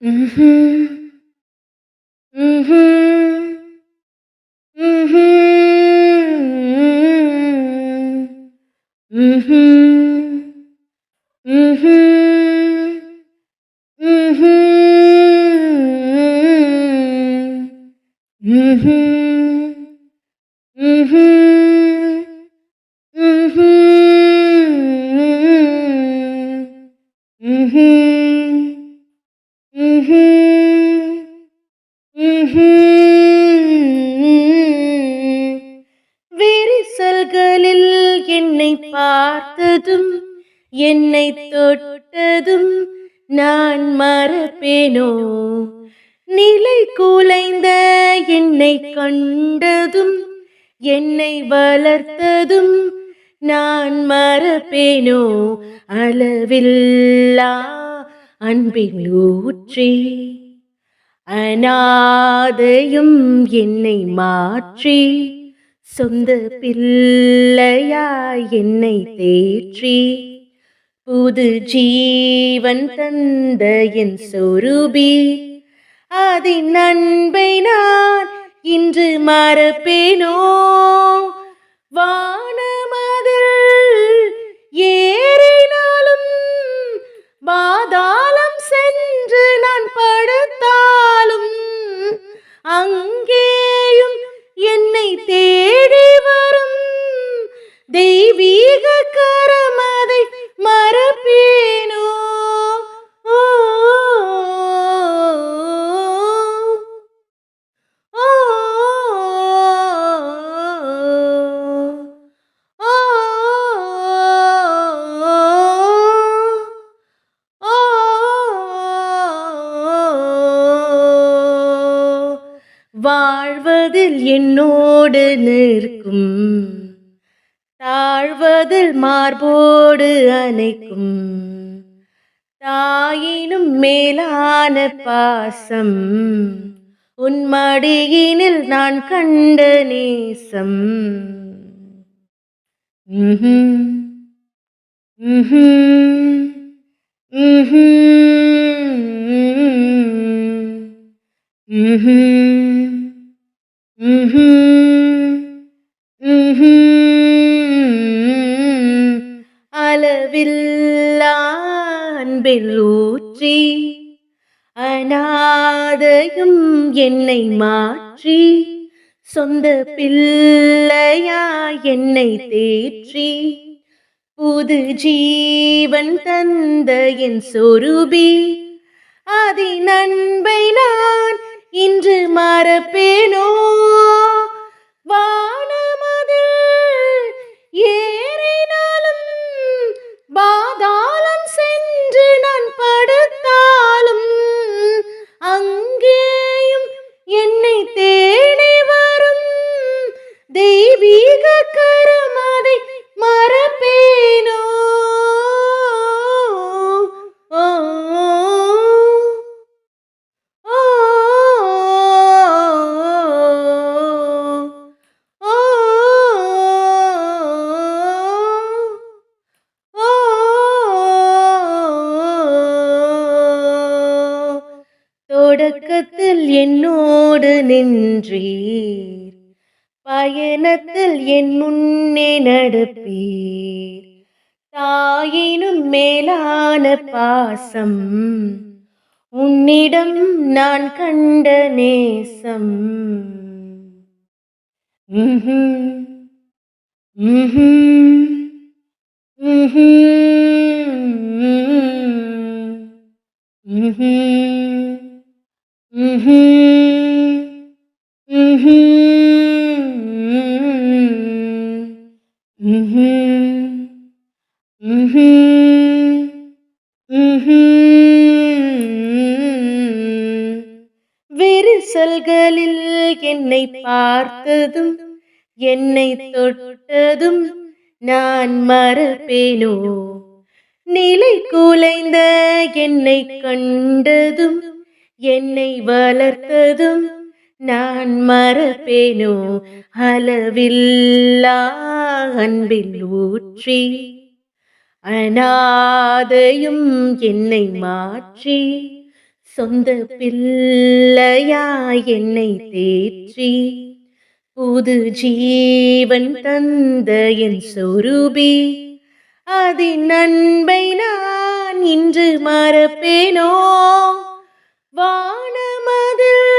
ம்ஹ்ம். ம்ஹ்ம். ம்ஹ்ம். ம்ஹ்ம். ம்ஹ்ம். ம்ஹ்ம். ம்ஹ்ம். ம்ஹ்ம். ம்ஹ்ம். ம்ஹ்ம். விரிசல்களில் என்னைப் பார்த்ததும், என்னைத் தொட்டதும் நான் மறப்பேனோ? நிலை குலைந்த என்னைக் கண்டதும், என்னை வளர்த்ததும் நான் மறப்பேனோ? அளவில்லா அன்பின் ஊற்றே அநாதையும் என்னை மாற்றி சொந்த பிள்ளையாய் என்னை தேற்றி புது ஜீவன் தந்த என் சொரூபி அதின் அன்பை நான் இன்று மறப்பேனோ? வானமதில் ஏறினாலும் பாதாளம் சென்று நான் படுத்தாலும் அங்கேயும் என்னை தேடி வரும் தெய்வீக கரம் அதை மறப்பேனோ? ஓ, ஓ, ஓ, ஓ, வாழ்வதில் என்னோடு நிற்கும், தாழ்வதில் மார்போடு அணைக்கும் தாயினும் மேலான பாசம் உன் மடியினில் நான் கண்ட நேசம். ம்ஹும். ம்ஹும். ம்ஹும். ம்ஹும். ம்ஹும். ம்ஹும். அளவில்லா அன்பில் ஊற்றி அநாதையும் என்னை மாற்றி சொந்த பிள்ளையா என்னை தேற்றி புது ஜீவன் தந்த என் சொரூபி அதின் அன்பை நான் இன்று மறப்பேனோ? வானமதில் ஏறினாலும் பாதாளம் சென்று நான் படுத்தாலும் அங்கேயும் என்னை தேடி வரும் தெய்வீக கரம் அதை மறப்பேனோ? ஓ, ஓ, ஓ, ஓ, தொடக்கத்தில் என்னோடு நின்றீர், பயணத்தில் என் முன்னே நடப்பீர், தாயினும் மேலான பாசம் உன்னிடம் நான் கண்ட நேசம். ம்ஹும். ம்ஹும். ம்ஹும். ம்ஹும். ம்ஹும். ம்ஹும். ம்ஹும். ம்ஹும். ம்ஹும். விரிசல்களில் என்னை பார்த்ததும், என்னை தொட்டதும் நான் மறப்பேனோ? நிலை குலைந்த என்னை கண்டதும், என்னை வளர்த்ததும் நான் மறப்பேனோ? அளவில்லா அன்பில் ஊற்றி அநாதையும் என்னை மாற்றி சொந்த பிள்ளையாய் என்னை தேற்றி புது ஜீவன் தந்த என் சொரூபி, அதின் அன்பை நான் இன்று மறப்பேனோ? வானமதில்